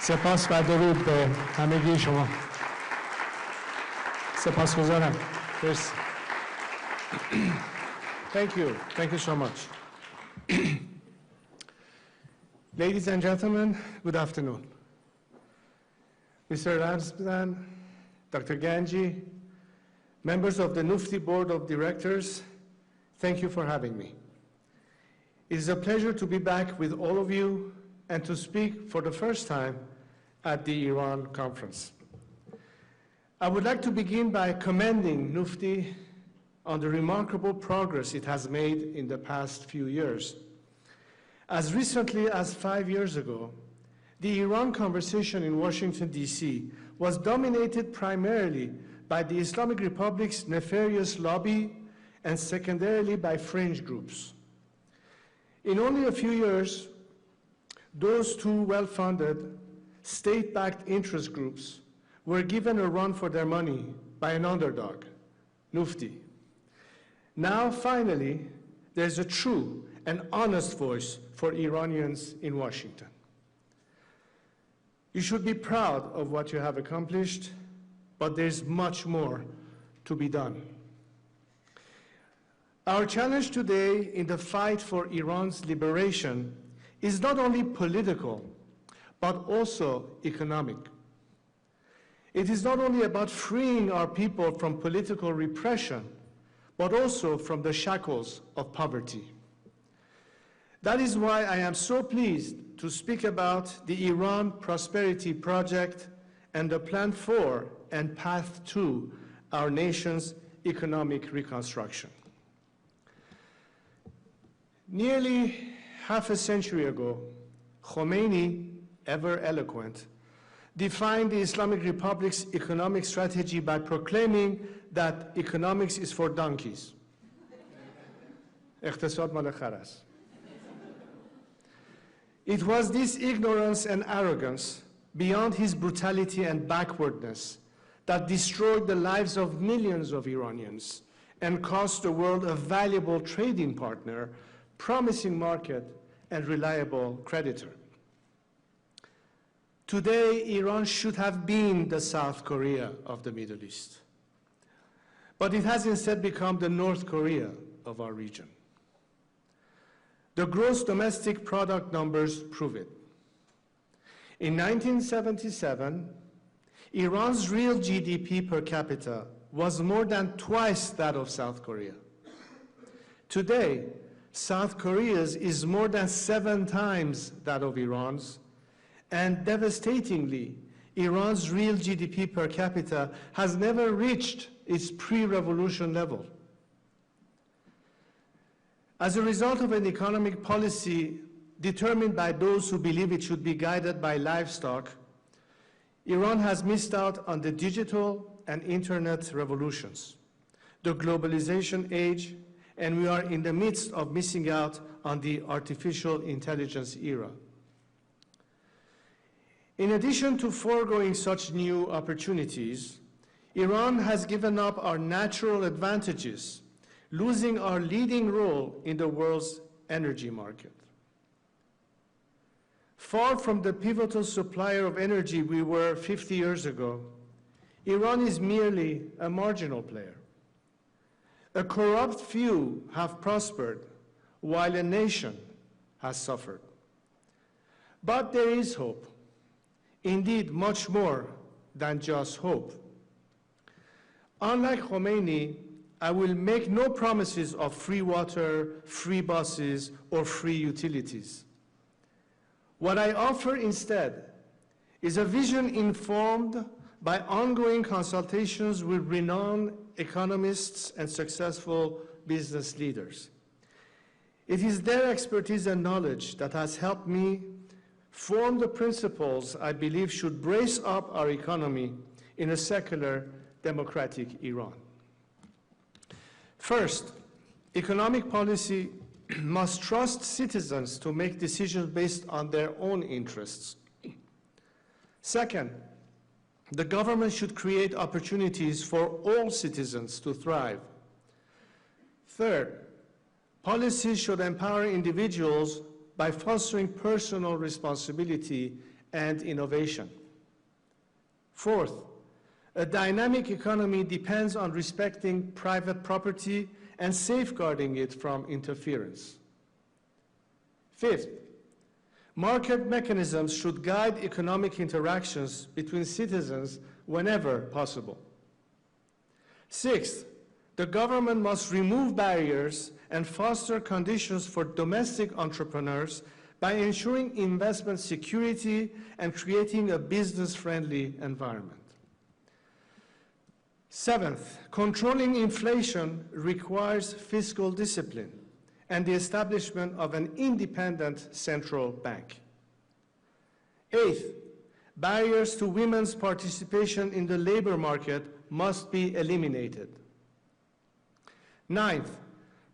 سپاس و درود به همگی شما. سپاسگزارم. مرسی. Thank you. Thank you so much. Ladies and gentlemen, good afternoon. Mr. Ramzan, Dr. Ganji, members of the Nufti Board of Directors, thank you for having me. It is a pleasure to be back with all of you and to speak for the first time at the Iran conference. I would like to begin by commending Nufti on the remarkable progress it has made in the past few years. As recently as 5 years ago, the Iran conversation in Washington, D.C. was dominated primarily by the Islamic Republic's nefarious lobby and secondarily by fringe groups. In only a few years, those two well-funded, state-backed interest groups were given a run for their money by an underdog, Nufti. Now, finally, there's a true and honest voice for Iranians in Washington. You should be proud of what you have accomplished, but there's much more to be done. Our challenge today in the fight for Iran's liberation is not only political, but also economic. It is not only about freeing our people from political repression, but also from the shackles of poverty. That is why I am so pleased to speak about the Iran Prosperity Project and the plan for and path to our nation's economic reconstruction. Nearly half a century ago, Khomeini, ever eloquent, defined the Islamic Republic's economic strategy by proclaiming that economics is for donkeys. اقتصاد مال خر است. It was this ignorance and arrogance, beyond his brutality and backwardness, that destroyed the lives of millions of Iranians and cost the world a valuable trading partner, promising market, and reliable creditor. Today, Iran should have been the South Korea of the Middle East, but it has instead become the North Korea of our region. The gross domestic product numbers prove it. In 1977, Iran's real GDP per capita was more than twice that of South Korea. Today, South Korea's is more than 7 times that of Iran's, and devastatingly, Iran's real GDP per capita has never reached its pre-revolution level. As a result of an economic policy determined by those who believe it should be guided by livestock, Iran has missed out on the digital and internet revolutions, the globalization age, and we are in the midst of missing out on the artificial intelligence era. In addition to foregoing such new opportunities, Iran has given up our natural advantages, losing our leading role in the world's energy market. Far from the pivotal supplier of energy we were 50 years ago, Iran is merely a marginal player. A corrupt few have prospered, while a nation has suffered. But there is hope. Indeed, much more than just hope. Unlike Khomeini, I will make no promises of free water, free buses, or free utilities. What I offer instead is a vision informed by ongoing consultations with renowned economists and successful business leaders. It is their expertise and knowledge that has helped me form the principles I believe should brace up our economy in a secular, democratic Iran. First, economic policy must trust citizens to make decisions based on their own interests. Second, the government should create opportunities for all citizens to thrive. Third, policies should empower individuals by fostering personal responsibility and innovation. Fourth, a dynamic economy depends on respecting private property and safeguarding it from interference. Fifth, market mechanisms should guide economic interactions between citizens whenever possible. Sixth, the government must remove barriers and foster conditions for domestic entrepreneurs by ensuring investment security and creating a business-friendly environment. Seventh, controlling inflation requires fiscal discipline and the establishment of an independent central bank. Eighth, barriers to women's participation in the labor market must be eliminated. Ninth,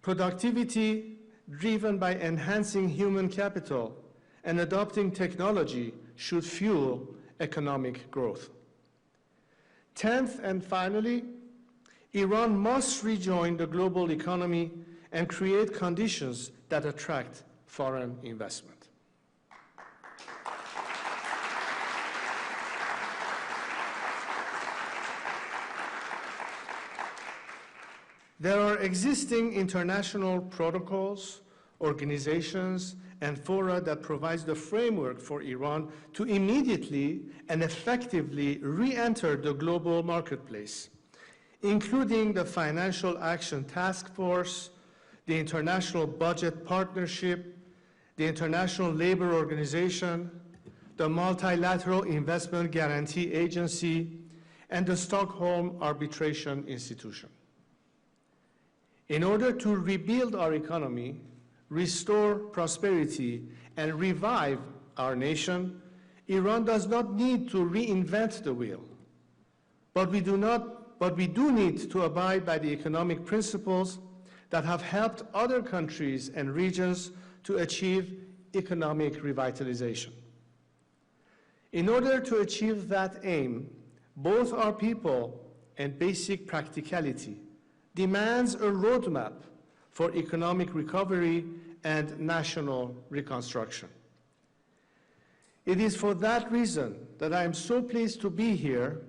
productivity driven by enhancing human capital and adopting technology should fuel economic growth. 10th and finally, Iran must rejoin the global economy and create conditions that attract foreign investment. There are existing international protocols, organizations, and fora that provides the framework for Iran to immediately and effectively re-enter the global marketplace, including the Financial Action Task Force, the International Budget Partnership, the International Labor Organization, the Multilateral Investment Guarantee Agency, and the Stockholm Arbitration Institution. In order to rebuild our economy, restore prosperity, and revive our nation, Iran does not need to reinvent the wheel. But we do need to abide by the economic principles that have helped other countries and regions to achieve economic revitalization. In order to achieve that aim, both our people and basic practicality demands a roadmap for economic recovery and national reconstruction. It is for that reason that I am so pleased to be here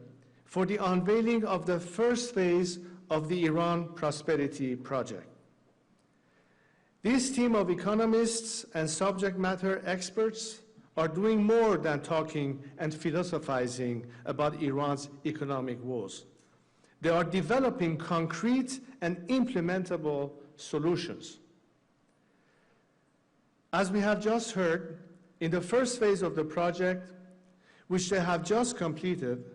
for the unveiling of the first phase of the Iran Prosperity Project. This team of economists and subject matter experts are doing more than talking and philosophizing about Iran's economic woes. They are developing concrete and implementable solutions. As we have just heard, in the first phase of the project, which they have just completed,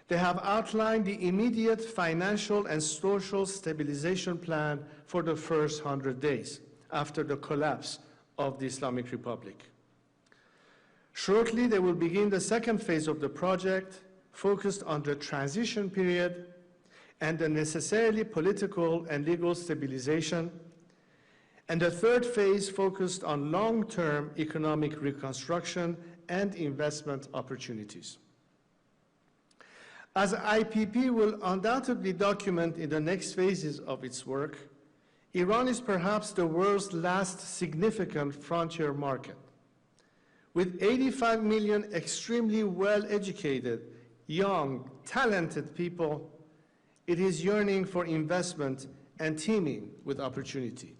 they have outlined the immediate financial and social stabilization plan for the first 100 days after the collapse of the Islamic Republic. Shortly, they will begin the second phase of the project, focused on the transition period and the necessarily political and legal stabilization, and the third phase focused on long-term economic reconstruction and investment opportunities. As IPP will undoubtedly document in the next phases of its work, Iran is perhaps the world's last significant frontier market. With 85 million extremely well-educated, young, talented people, it is yearning for investment and teeming with opportunity.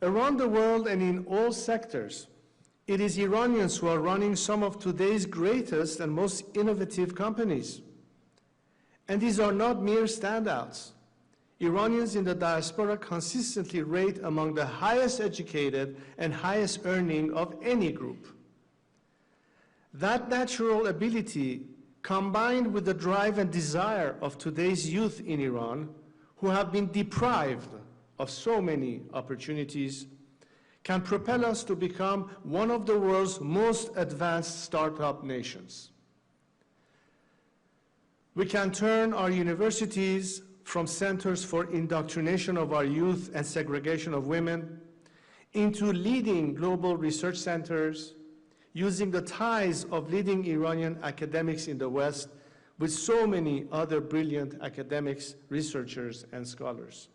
Around the world and in all sectors, it is Iranians who are running some of today's greatest and most innovative companies. And these are not mere standouts. Iranians in the diaspora consistently rate among the highest educated and highest earning of any group. That natural ability, combined with the drive and desire of today's youth in Iran, who have been deprived of so many opportunities, can propel us to become one of the world's most advanced startup nations. We can turn our universities from centers for indoctrination of our youth and segregation of women into leading global research centers, using the ties of leading Iranian academics in the West with so many other brilliant academics, researchers, and scholars.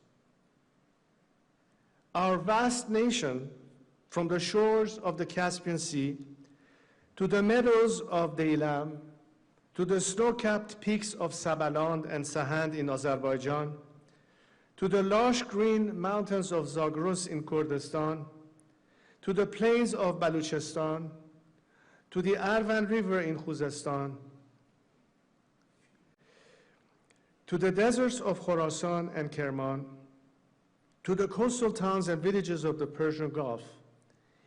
Our vast nation, from the shores of the Caspian Sea to the meadows of Deilam, to the snow-capped peaks of Sabaland and Sahand in Azerbaijan, to the lush green mountains of Zagros in Kurdistan, to the plains of Baluchistan, to the Arvan River in Khuzestan, to the deserts of Khorasan and Kerman, to the coastal towns and villages of the Persian Gulf,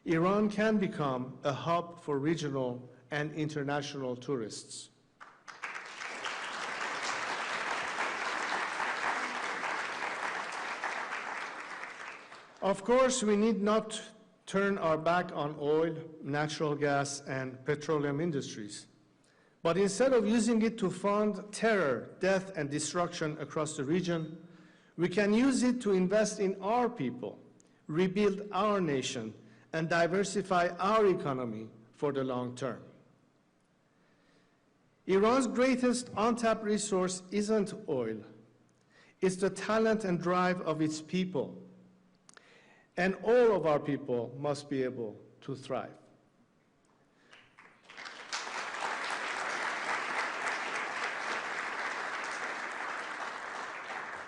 Iran can become a hub for regional and international tourists. Of course, we need not turn our back on oil, natural gas, and petroleum industries. But instead of using it to fund terror, death, and destruction across the region, we can use it to invest in our people, rebuild our nation, and diversify our economy for the long term. Iran's greatest untapped resource isn't oil. It's the talent and drive of its people. And all of our people must be able to thrive.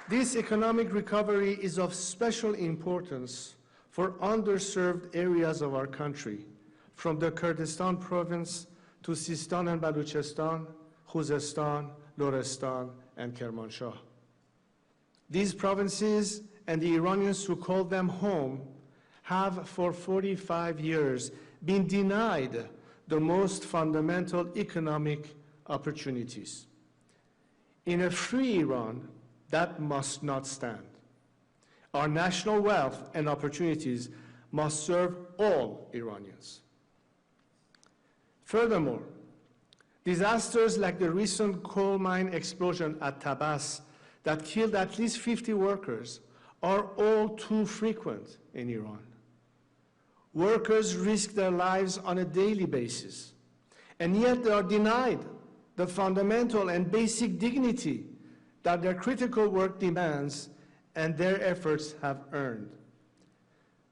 This economic recovery is of special importance for underserved areas of our country, from the Kurdistan province to Sistan and Baluchistan, Khuzestan, Lorestan, and Kermanshah. These provinces and the Iranians who call them home have for 45 years been denied the most fundamental economic opportunities. In a free Iran, that must not stand. Our national wealth and opportunities must serve all Iranians. Furthermore, disasters like the recent coal mine explosion at Tabas that killed at least 50 workers are all too frequent in Iran. Workers risk their lives on a daily basis, and yet they are denied the fundamental and basic dignity that their critical work demands and their efforts have earned.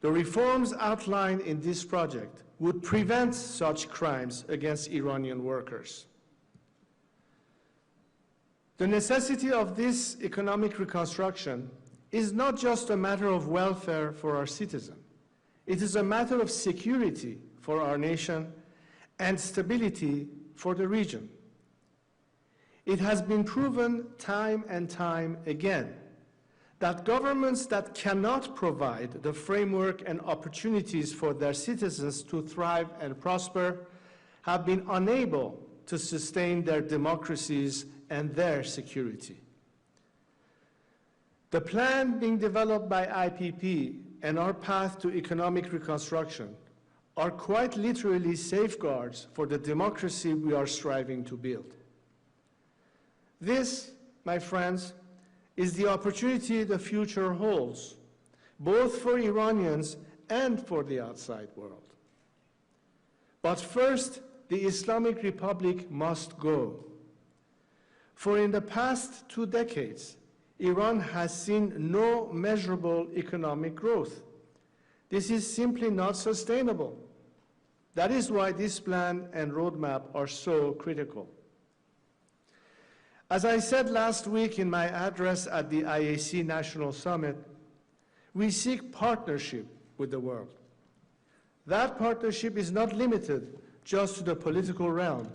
The reforms outlined in this project would prevent such crimes against Iranian workers. The necessity of this economic reconstruction is not just a matter of welfare for our citizens. It is a matter of security for our nation and stability for the region. It has been proven time and time again that governments that cannot provide the framework and opportunities for their citizens to thrive and prosper have been unable to sustain their democracies and their security. The plan being developed by IPP and our path to economic reconstruction are quite literally safeguards for the democracy we are striving to build. This, my friends, is the opportunity the future holds, both for Iranians and for the outside world. But first, the Islamic Republic must go. For in the past 2 decades, Iran has seen no measurable economic growth. This is simply not sustainable. That is why this plan and roadmap are so critical. As I said last week in my address at the IAC National Summit, we seek partnership with the world. That partnership is not limited just to the political realm.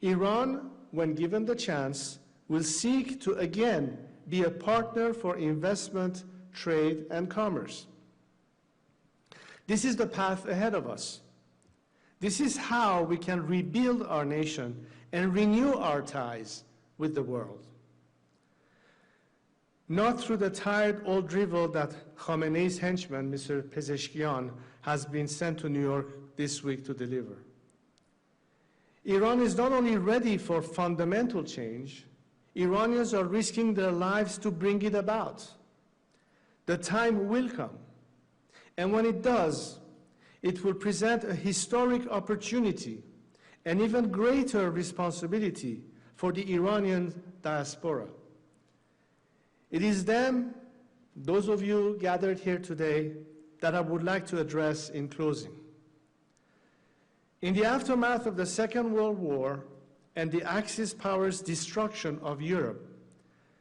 Iran, when given the chance, will seek to again be a partner for investment, trade, and commerce. This is the path ahead of us. This is how we can rebuild our nation and renew our ties with the world. Not through the tired old drivel that Khamenei's henchman, Mr. Pezeshkian, has been sent to New York this week to deliver. Iran is not only ready for fundamental change, Iranians are risking their lives to bring it about. The time will come, and when it does, it will present a historic opportunity and even greater responsibility for the Iranian diaspora. It is them, those of you gathered here today, that I would like to address in closing. In the aftermath of the Second World War and the Axis powers' destruction of Europe,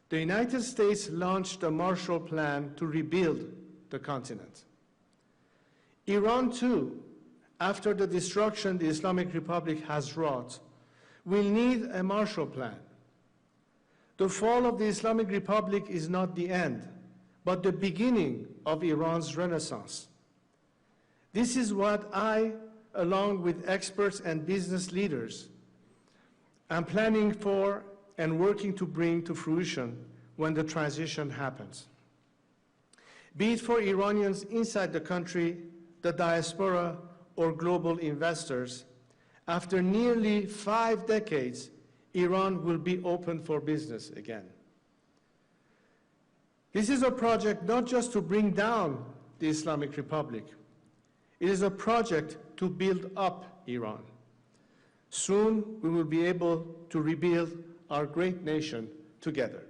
the United States launched the Marshall Plan to rebuild the continent. Iran, too, after the destruction the Islamic Republic has wrought, will need a Marshall Plan. The fall of the Islamic Republic is not the end, but the beginning of Iran's renaissance. This is what I, along with experts and business leaders, am planning for and working to bring to fruition when the transition happens. Be it for Iranians inside the country, the diaspora, or global investors, after nearly 5 decades, Iran will be open for business again. This is a project not just to bring down the Islamic Republic. It is a project to build up Iran. Soon, we will be able to rebuild our great nation together.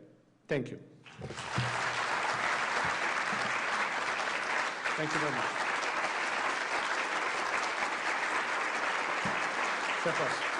Thank you. Thank you very much. Stefan.